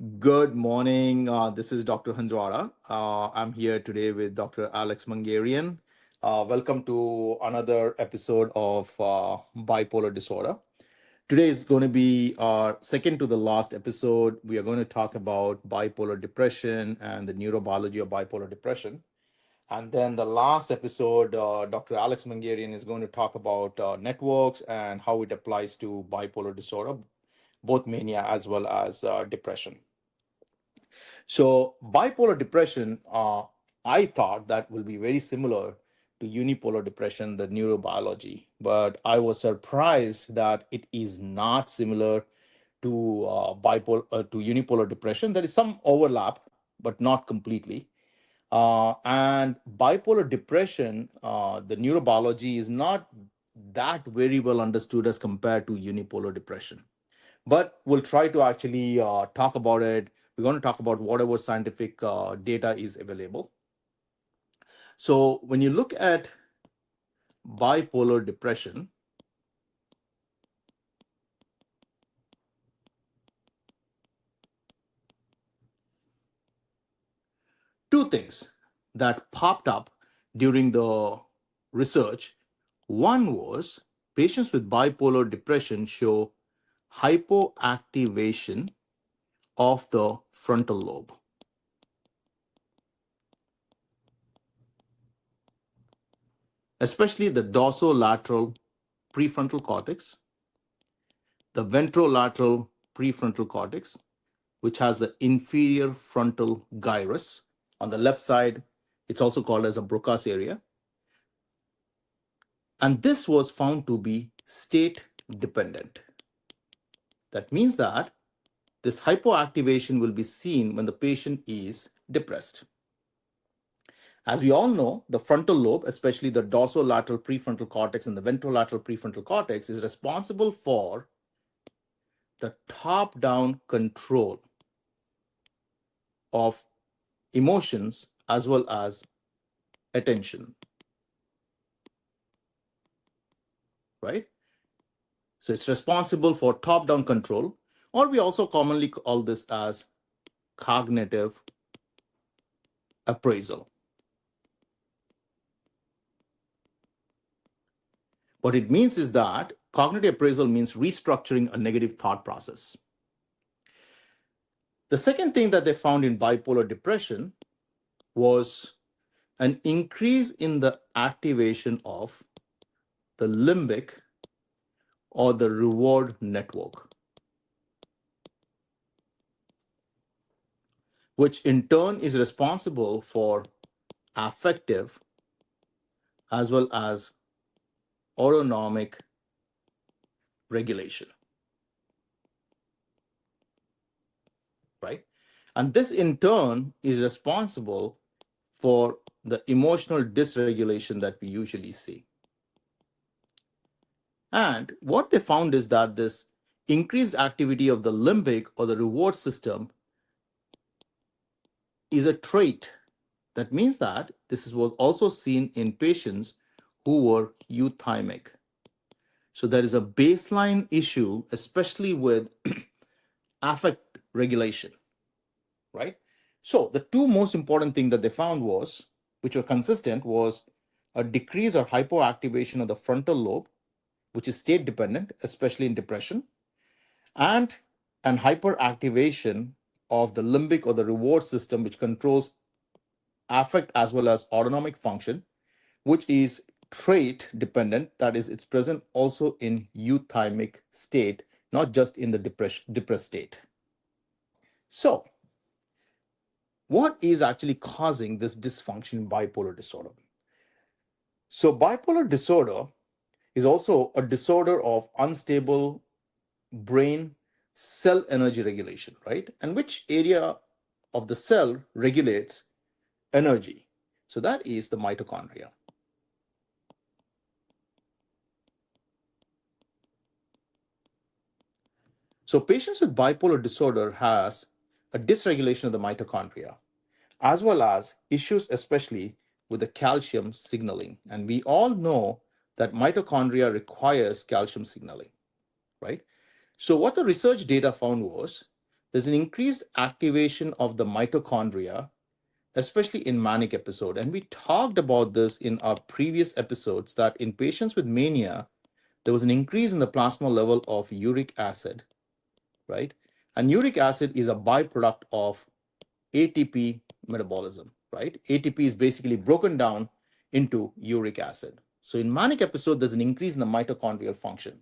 Good morning. This is Dr. Handwara. I'm here today with Dr. Alex Mangarian. Welcome to another episode of bipolar disorder. Today is going to be our second to the last episode. We are going to talk about bipolar depression and the neurobiology of bipolar depression. And then the last episode, Dr. Alex Mangarian is going to talk about networks and how it applies to bipolar disorder, both mania as well as depression. So bipolar depression, I thought that will be very similar to unipolar depression, the neurobiology, but I was surprised that it is not similar to to unipolar depression. There is some overlap, but not completely. And bipolar depression, the neurobiology is not that very well understood as compared to unipolar depression, but we'll try to actually talk about it. We're going to talk about whatever scientific data is available. So, when you look at bipolar depression, two things that popped up during the research. One was patients with bipolar depression show hypoactivation of the frontal lobe, especially the dorsolateral prefrontal cortex, the ventrolateral prefrontal cortex, which has the inferior frontal gyrus. On the left side, it's also called as a Broca's area. And this was found to be state dependent. That means that this hypoactivation will be seen when the patient is depressed. As we all know, the frontal lobe, especially the dorsolateral prefrontal cortex and the ventrolateral prefrontal cortex, is responsible for the top down control of emotions as well as attention, right? So it's responsible for top down control, or we also commonly call this as cognitive appraisal. What it means is that cognitive appraisal means restructuring a negative thought process. The second thing that they found in bipolar depression was an increase in the activation of the limbic or the reward network, which in turn is responsible for affective as well as autonomic regulation, right? And this in turn is responsible for the emotional dysregulation that we usually see. And what they found is that this increased activity of the limbic or the reward system is a trait. That means that this was also seen in patients who were euthymic. So there is a baseline issue, especially with affect regulation, right? So the two most important things that they found was, which were consistent, was a decrease or hypoactivation of the frontal lobe, which is state dependent, especially in depression, and an hyperactivation of the limbic or the reward system, which controls affect as well as autonomic function, which is trait dependent. That is, it's present also in euthymic state, not just in the depressed state. So, what is actually causing this dysfunction in bipolar disorder? So, bipolar disorder is also a disorder of unstable brain cell energy regulation, right? And which area of the cell regulates energy? So, that is the mitochondria. So, patients with bipolar disorder has a dysregulation of the mitochondria, as well as issues, especially with the calcium signaling. And we all know that mitochondria requires calcium signaling, right? So, what the research data found was there's an increased activation of the mitochondria, especially in manic episode. And we talked about this in our previous episodes that in patients with mania, there was an increase in the plasma level of uric acid, right? And uric acid is a byproduct of ATP metabolism, right? ATP is basically broken down into uric acid. So in manic episode, there's an increase in the mitochondrial function,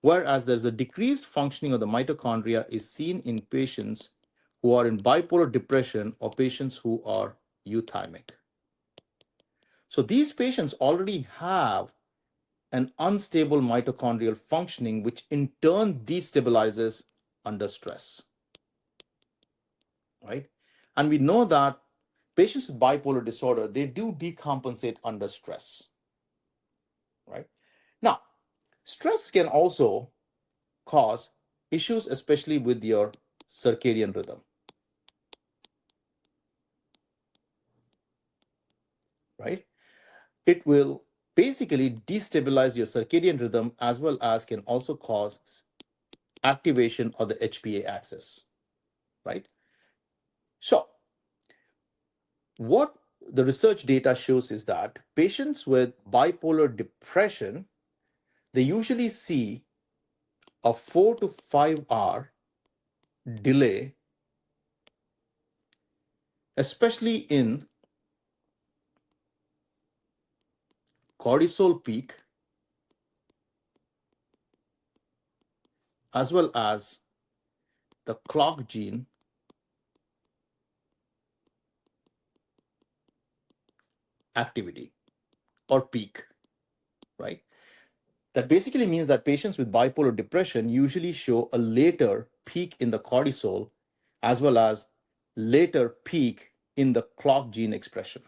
whereas there's a decreased functioning of the mitochondria is seen in patients who are in bipolar depression or patients who are euthymic. So these patients already have an unstable mitochondrial functioning, which in turn destabilizes under stress, right? And we know that patients with bipolar disorder, they do decompensate under stress, right? Now, stress can also cause issues, especially with your circadian rhythm, right? It will basically destabilize your circadian rhythm as well as can also cause activation of the HPA axis, right? So, what the research data shows is that patients with bipolar depression, they usually see a 4 to 5 hour delay, especially in cortisol peak as well as the clock gene activity or peak, right? That basically means that patients with bipolar depression usually show a later peak in the cortisol as well as later peak in the clock gene expression,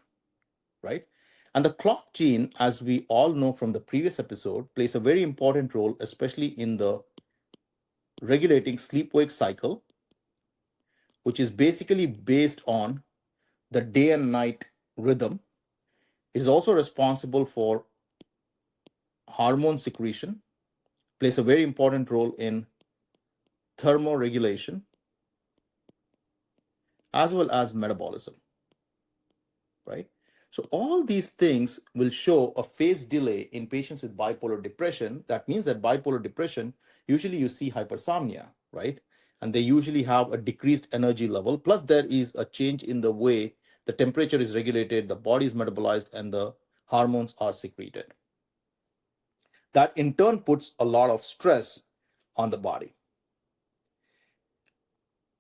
right? And the clock gene, as we all know from the previous episode, plays a very important role, especially in the regulating sleep wake cycle, which is basically based on the day and night rhythm. It is also responsible for hormone secretion, plays a very important role in thermoregulation, as well as metabolism, right? So all these things will show a phase delay in patients with bipolar depression. That means that bipolar depression, usually you see hypersomnia, right? And they usually have a decreased energy level. Plus, there is a change in the way the temperature is regulated, the body is metabolized, and the hormones are secreted. That in turn puts a lot of stress on the body.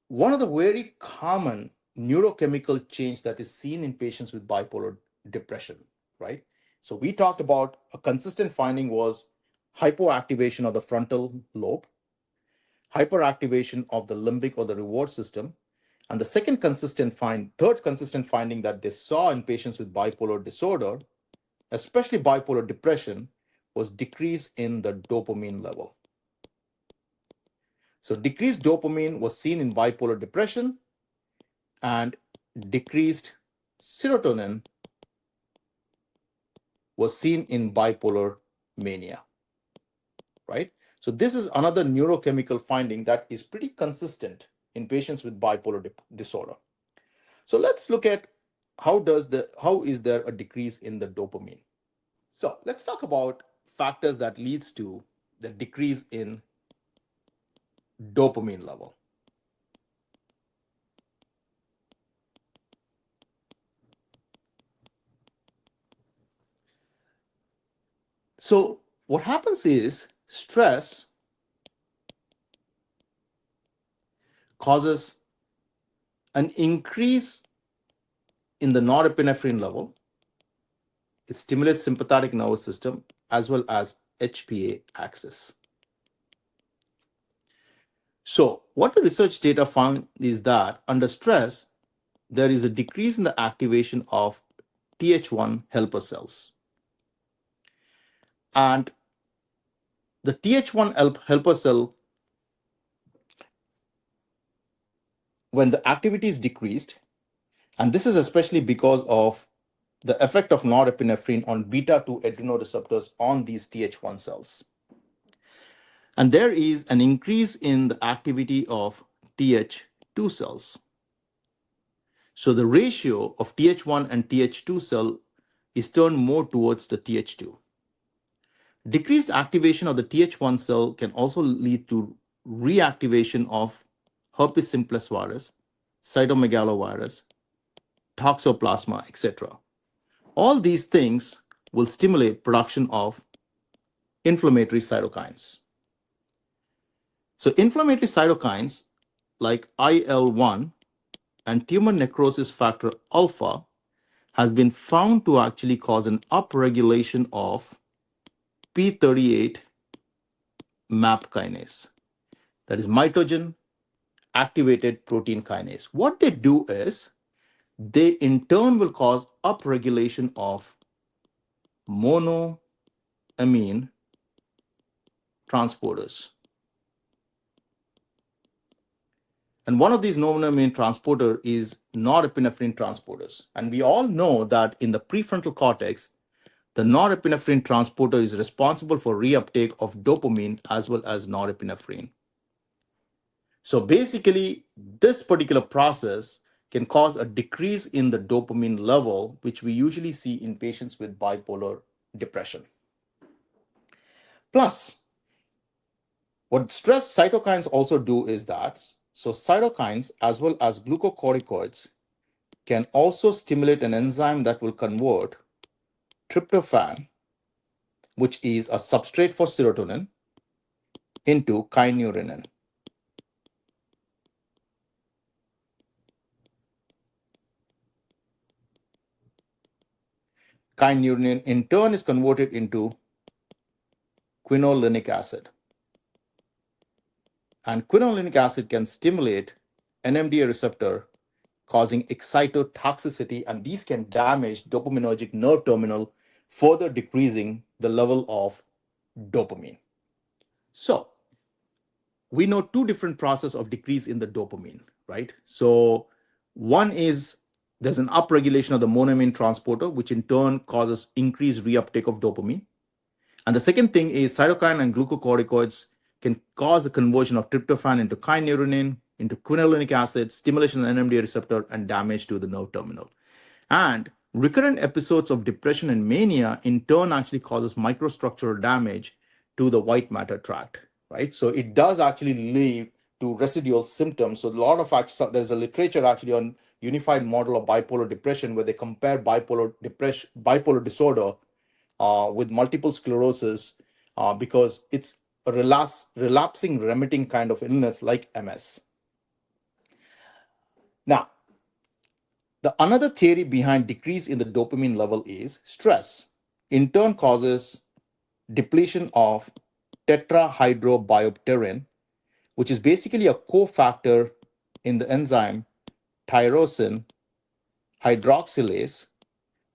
One of the very common neurochemical change that is seen in patients with bipolar depression, right? So we talked about a consistent finding was hypoactivation of the frontal lobe, hyperactivation of the limbic or the reward system, and the third consistent finding that they saw in patients with bipolar disorder, especially bipolar depression, was decrease in the dopamine level. So decreased dopamine was seen in bipolar depression, and decreased serotonin was seen in bipolar mania, right? So this is another neurochemical finding that is pretty consistent in patients with bipolar disorder. So let's look at how is there a decrease in the dopamine. So let's talk about factors that leads to the decrease in dopamine level. So what happens is stress causes an increase in the norepinephrine level. It stimulates sympathetic nervous system as well as HPA axis. So what the research data found is that under stress, there is a decrease in the activation of Th1 helper cells. And the Th1 helper cell, when the activity is decreased, and this is especially because of the effect of norepinephrine on beta 2 adrenoreceptors on these Th1 cells. And there is an increase in the activity of Th2 cells. So the ratio of Th1 and Th2 cell is turned more towards the Th2. Decreased activation of the Th1 cell can also lead to reactivation of herpes simplex virus, cytomegalovirus, toxoplasma, etc. All these things will stimulate production of inflammatory cytokines. So inflammatory cytokines like IL-1 and tumor necrosis factor alpha has been found to actually cause an upregulation of P38 MAP kinase, that is mitogen activated protein kinase. What they do is they in turn will cause upregulation of monoamine transporters. And one of these monoamine transporter is norepinephrine transporters. And we all know that in the prefrontal cortex, the norepinephrine transporter is responsible for reuptake of dopamine as well as norepinephrine. So basically, this particular process can cause a decrease in the dopamine level, which we usually see in patients with bipolar depression. Plus, what stress cytokines also do is that, so cytokines as well as glucocorticoids can also stimulate an enzyme that will convert tryptophan, which is a substrate for serotonin, into kynurenine. Kynurenine in turn is converted into quinolinic acid. And quinolinic acid can stimulate NMDA receptor, causing excitotoxicity, and these can damage dopaminergic nerve terminal, further decreasing the level of dopamine. So we know two different processes of decrease in the dopamine, right? So one is there's an upregulation of the monoamine transporter, which in turn causes increased reuptake of dopamine. And the second thing is cytokine and glucocorticoids can cause the conversion of tryptophan into kynurenine, into quinolinic acid, stimulation of the NMDA receptor, and damage to the nerve terminal. And recurrent episodes of depression and mania in turn actually causes microstructural damage to the white matter tract, right? So it does actually lead to residual symptoms. So a lot of there's a literature actually on unified model of bipolar depression where they compare bipolar disorder with multiple sclerosis because it's a relapsing remitting kind of illness like MS. Now, the another theory behind decrease in the dopamine level is stress. In turn causes depletion of tetrahydrobiopterin, which is basically a cofactor in the enzyme tyrosine hydroxylase,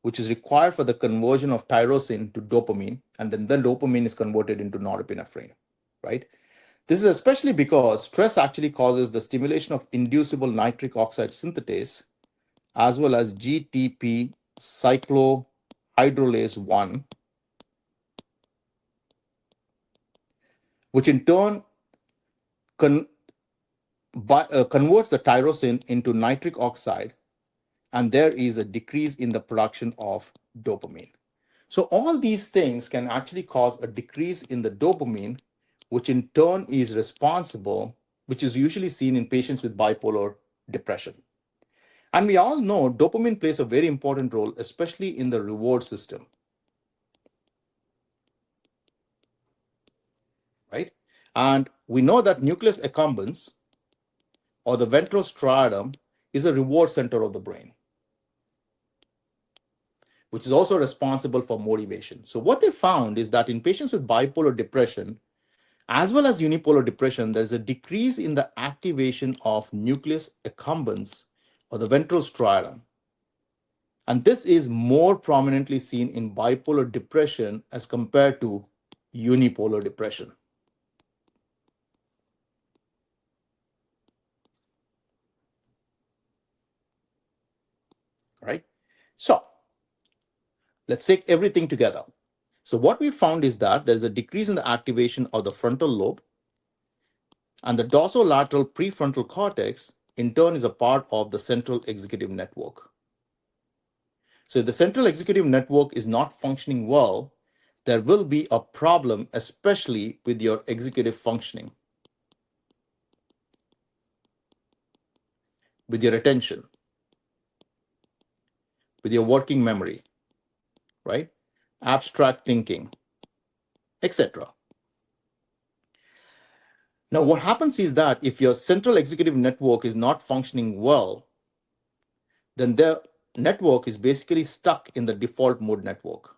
which is required for the conversion of tyrosine to dopamine, and then the dopamine is converted into norepinephrine, right? This is especially because stress actually causes the stimulation of inducible nitric oxide synthetase as well as GTP cyclohydrolase 1, which in turn con- converts the tyrosine into nitric oxide, and there is a decrease in the production of dopamine. So all these things can actually cause a decrease in the dopamine, which in turn is responsible, which is usually seen in patients with bipolar depression. And we all know dopamine plays a very important role, especially in the reward system, right? And we know that nucleus accumbens, or the ventral striatum, is a reward center of the brain, which is also responsible for motivation. So what they found is that in patients with bipolar depression, as well as unipolar depression, there's a decrease in the activation of nucleus accumbens, or the ventral striatum. And this is more prominently seen in bipolar depression as compared to unipolar depression. Right? So let's take everything together. So what we found is that there's a decrease in the activation of the frontal lobe, And the dorsolateral prefrontal cortex, in turn, is a part of the central executive network. So if the central executive network is not functioning well, there will be a problem, especially with your executive functioning, with your attention, with your working memory, right? Abstract thinking, etc. Now, what happens is that if your central executive network is not functioning well, then the network is basically stuck in the default mode network,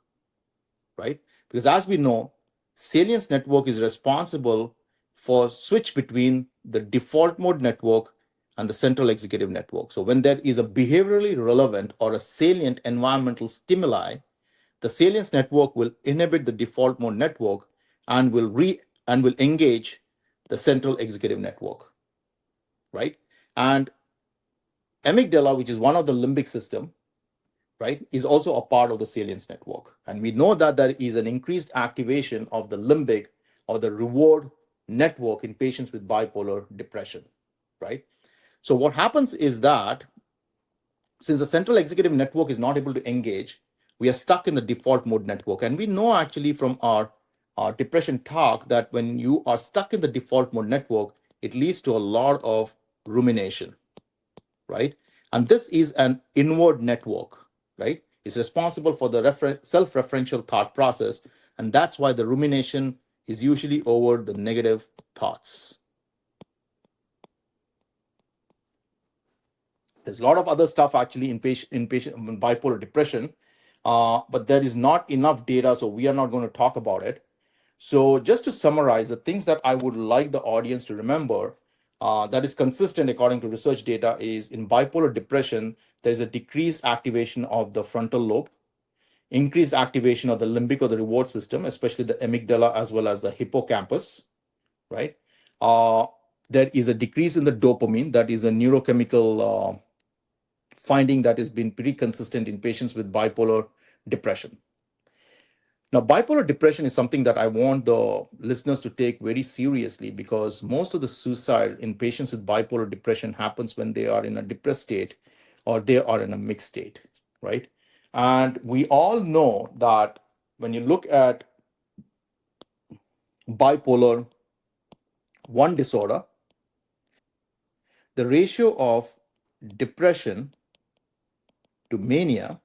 right? Because as we know, salience network is responsible for switch between the default mode network and the central executive network. So when there is a behaviorally relevant or a salient environmental stimuli, the salience network will inhibit the default mode network and will engage the central executive network, right? And amygdala, which is one of the limbic system, right, is also a part of the salience network. And we know that there is an increased activation of the limbic or the reward network in patients with bipolar depression, right? So what happens is that since the central executive network is not able to engage, we are stuck in the default mode network. And we know actually from our depression talk that when you are stuck in the default mode network, it leads to a lot of rumination, right? And this is an inward network, right? It's responsible for the self-referential thought process. And that's why the rumination is usually over the negative thoughts. There's a lot of other stuff actually in bipolar depression, but there is not enough data, so we are not going to talk about it. So just to summarize, the things that I would like the audience to remember that is consistent according to research data is in bipolar depression, there is a decreased activation of the frontal lobe, increased activation of the limbic or the reward system, especially the amygdala as well as the hippocampus, right? Uh, there is a decrease in the dopamine, that is a neurochemical finding that has been pretty consistent in patients with bipolar depression. Now, bipolar depression is something that I want the listeners to take very seriously because most of the suicide in patients with bipolar depression happens when they are in a depressed state or they are in a mixed state, right? And we all know that when you look at bipolar 1 disorder, the ratio of depression to mania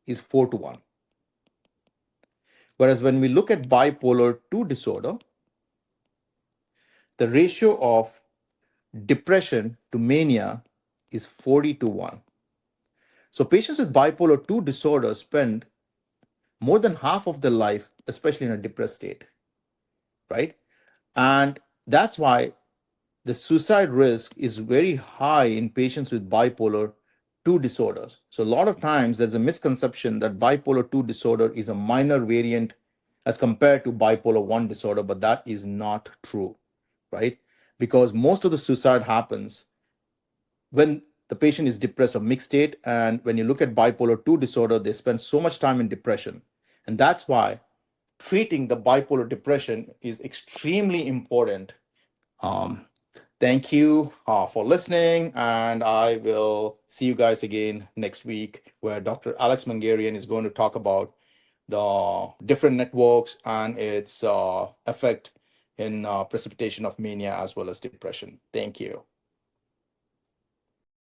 is 4 to 1. Whereas when we look at bipolar 2 disorder, the ratio of depression to mania is 40 to 1. So patients with bipolar 2 disorder spend more than half of their life, especially in a depressed state, right? And that's why the suicide risk is very high in patients with bipolar 2 disorders. So a lot of times there's a misconception that bipolar 2 disorder is a minor variant as compared to bipolar 1 disorder, but that is not true, right? Because most of the suicide happens when the patient is depressed or mixed state. And when you look at bipolar 2 disorder, they spend so much time in depression. And that's why treating the bipolar depression is extremely important. Um, thank you for listening. And I will see you guys again next week, where Dr. Alex Mangarian is going to talk about the different networks and its effect in precipitation of mania as well as depression. Thank you.